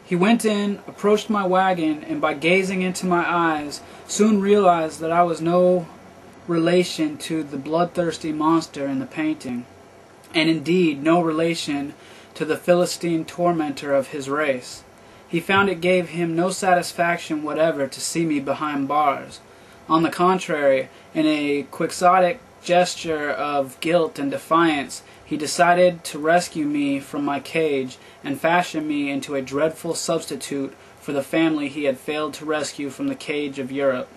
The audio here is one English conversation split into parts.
He went in, approached my wagon, and by gazing into my eyes, soon realized that I was no relation to the bloodthirsty monster in the painting, and indeed no relation to the Philistine tormentor of his race. He found it gave him no satisfaction whatever to see me behind bars. On the contrary, in a quixotic gesture of guilt and defiance, he decided to rescue me from my cage and fashion me into a dreadful substitute for the family he had failed to rescue from the cage of Europe.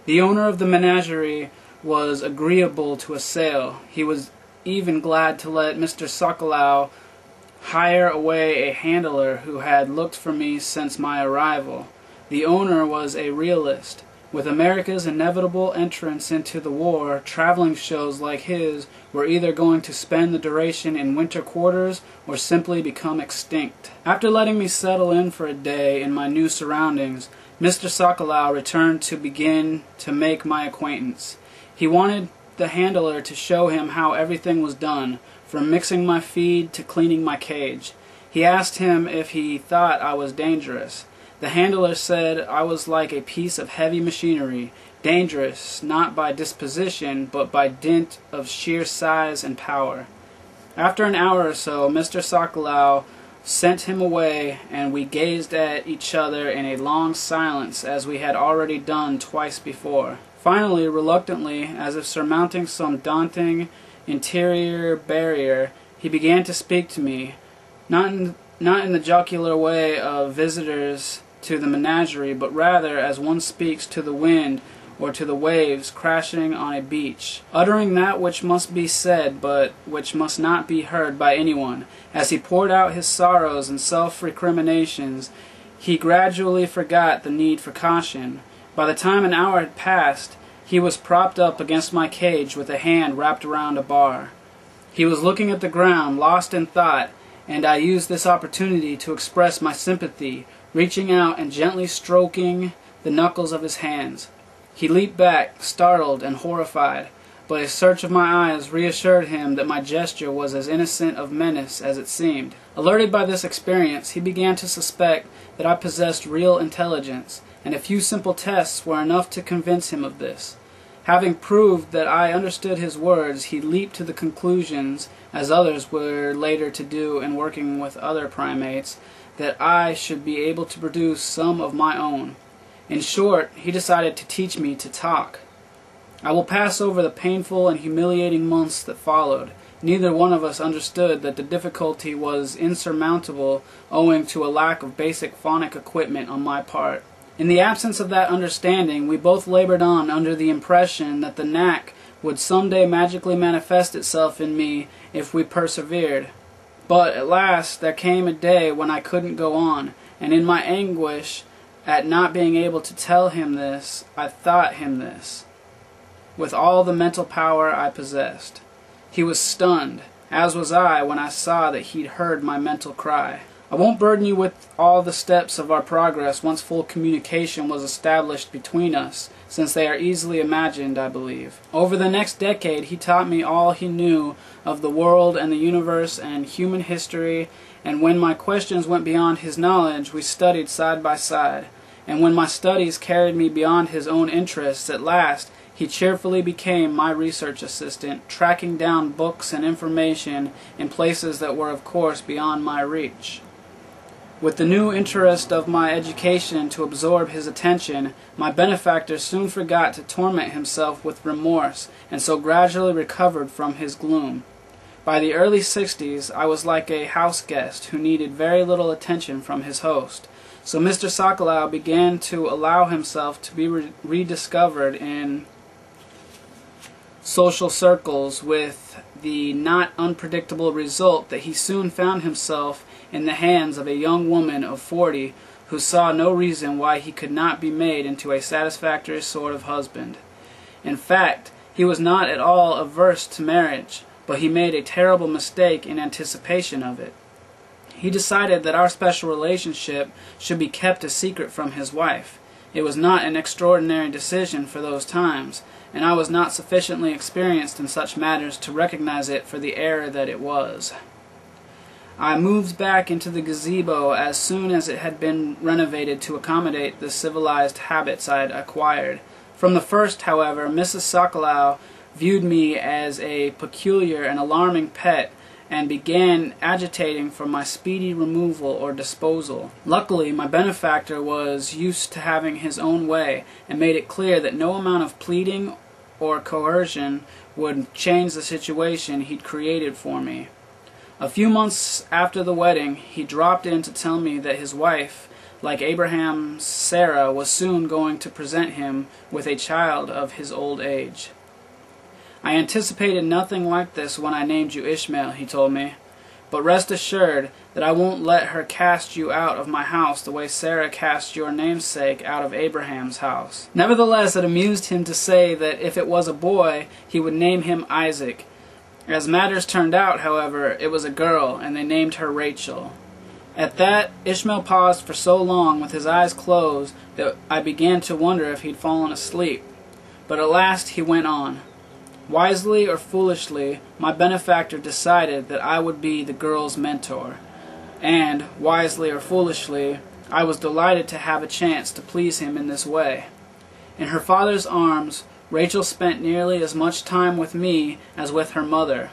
The owner of the menagerie was agreeable to a sale. He was even glad to let Mr. Sokolow hire away a handler who had looked for me since my arrival. The owner was a realist. With America's inevitable entrance into the war, traveling shows like his were either going to spend the duration in winter quarters or simply become extinct. After letting me settle in for a day in my new surroundings, Mr. Sokolow returned to begin to make my acquaintance. He wanted the handler to show him how everything was done, from mixing my feed to cleaning my cage. He asked him if he thought I was dangerous. The handler said I was like a piece of heavy machinery, dangerous not by disposition but by dint of sheer size and power. After an hour or so, Mr. Sokolow sent him away, and we gazed at each other in a long silence as we had already done twice before. Finally, reluctantly, as if surmounting some daunting interior barrier, he began to speak to me, not in the jocular way of visitors to the menagerie, but rather as one speaks to the wind or to the waves crashing on a beach, uttering that which must be said but which must not be heard by anyone. As he poured out his sorrows and self-recriminations, he gradually forgot the need for caution. By the time an hour had passed, he was propped up against my cage with a hand wrapped around a bar. He was looking at the ground, lost in thought, and I used this opportunity to express my sympathy, reaching out and gently stroking the knuckles of his hands. He leaped back, startled and horrified, but a search of my eyes reassured him that my gesture was as innocent of menace as it seemed. Alerted by this experience, he began to suspect that I possessed real intelligence, and a few simple tests were enough to convince him of this. Having proved that I understood his words, he leaped to the conclusions, as others were later to do in working with other primates, that I should be able to produce some of my own. In short, he decided to teach me to talk. I will pass over the painful and humiliating months that followed. Neither one of us understood that the difficulty was insurmountable owing to a lack of basic phonic equipment on my part. In the absence of that understanding, we both labored on under the impression that the knack would someday magically manifest itself in me if we persevered. But at last there came a day when I couldn't go on, and in my anguish at not being able to tell him this, I thought him this, with all the mental power I possessed. He was stunned, as was I when I saw that he'd heard my mental cry. I won't burden you with all the steps of our progress once full communication was established between us, since they are easily imagined, I believe. Over the next decade he taught me all he knew of the world and the universe and human history, and when my questions went beyond his knowledge, we studied side by side. And when my studies carried me beyond his own interests, at last he cheerfully became my research assistant, tracking down books and information in places that were of course beyond my reach. With the new interest of my education to absorb his attention, my benefactor soon forgot to torment himself with remorse, and so gradually recovered from his gloom. By the early 60s, I was like a house guest who needed very little attention from his host. So Mr. Sokolow began to allow himself to be rediscovered in social circles, with the not unpredictable result that he soon found himself in the hands of a young woman of 40 who saw no reason why he could not be made into a satisfactory sort of husband. In fact, he was not at all averse to marriage, but he made a terrible mistake in anticipation of it. He decided that our special relationship should be kept a secret from his wife. It was not an extraordinary decision for those times, and I was not sufficiently experienced in such matters to recognize it for the error that it was. I moved back into the gazebo as soon as it had been renovated to accommodate the civilized habits I had acquired. From the first, however, Mrs. Sokolow viewed me as a peculiar and alarming pet, and began agitating for my speedy removal or disposal. Luckily, my benefactor was used to having his own way, and made it clear that no amount of pleading or coercion would change the situation he'd created for me. A few months after the wedding, he dropped in to tell me that his wife, like Abraham's Sarah, was soon going to present him with a child of his old age. I anticipated nothing like this when I named you Ishmael, he told me, but rest assured that I won't let her cast you out of my house the way Sarah cast your namesake out of Abraham's house. Nevertheless, it amused him to say that if it was a boy, he would name him Isaac. As matters turned out, however, it was a girl, and they named her Rachel. At that, Ishmael paused for so long with his eyes closed that I began to wonder if he'd fallen asleep. But at last he went on. Wisely or foolishly, my benefactor decided that I would be the girl's mentor. And, wisely or foolishly, I was delighted to have a chance to please him in this way. In her father's arms, Rachel spent nearly as much time with me as with her mother,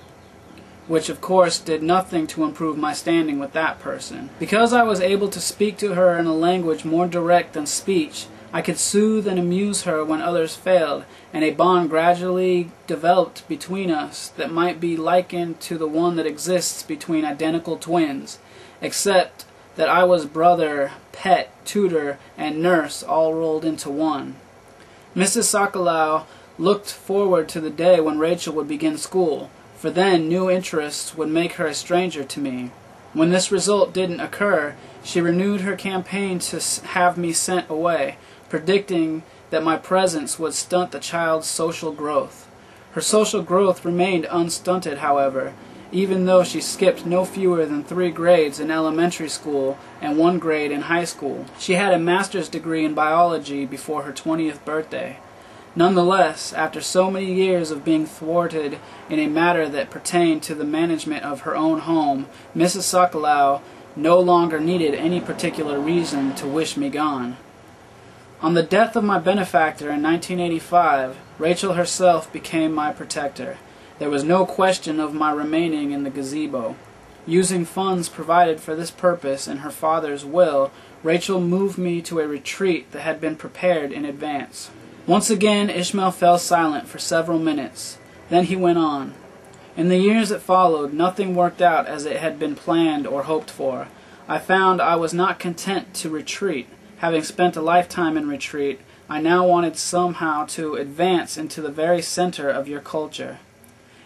which of course did nothing to improve my standing with that person. Because I was able to speak to her in a language more direct than speech, I could soothe and amuse her when others failed, and a bond gradually developed between us that might be likened to the one that exists between identical twins, except that I was brother, pet, tutor, and nurse all rolled into one. Mrs. Sokolow looked forward to the day when Rachel would begin school, for then new interests would make her a stranger to me. When this result didn't occur, she renewed her campaign to have me sent away, predicting that my presence would stunt the child's social growth. Her social growth remained unstunted, however, even though she skipped no fewer than 3 grades in elementary school and 1 grade in high school. She had a master's degree in biology before her 20th birthday. Nonetheless, after so many years of being thwarted in a matter that pertained to the management of her own home, Mrs. Sokolow no longer needed any particular reason to wish me gone. On the death of my benefactor in 1985, Rachel herself became my protector. There was no question of my remaining in the gazebo. Using funds provided for this purpose in her father's will, Rachel moved me to a retreat that had been prepared in advance. Once again, Ishmael fell silent for several minutes. Then he went on. In the years that followed, nothing worked out as it had been planned or hoped for. I found I was not content to retreat. Having spent a lifetime in retreat, I now wanted somehow to advance into the very center of your culture.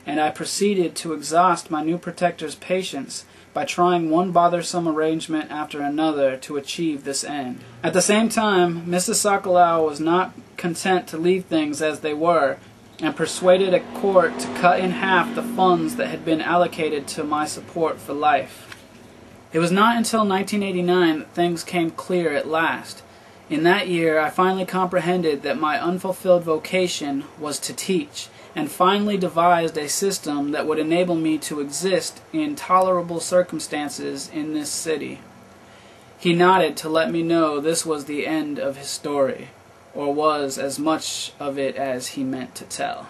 And I proceeded to exhaust my new protector's patience by trying one bothersome arrangement after another to achieve this end. At the same time, Mrs. Sokolow was not content to leave things as they were, and persuaded a court to cut in half the funds that had been allocated to my support for life. It was not until 1989 that things came clear at last. In that year, I finally comprehended that my unfulfilled vocation was to teach, and finally devised a system that would enable me to exist in tolerable circumstances in this city. He nodded to let me know this was the end of his story, or was as much of it as he meant to tell.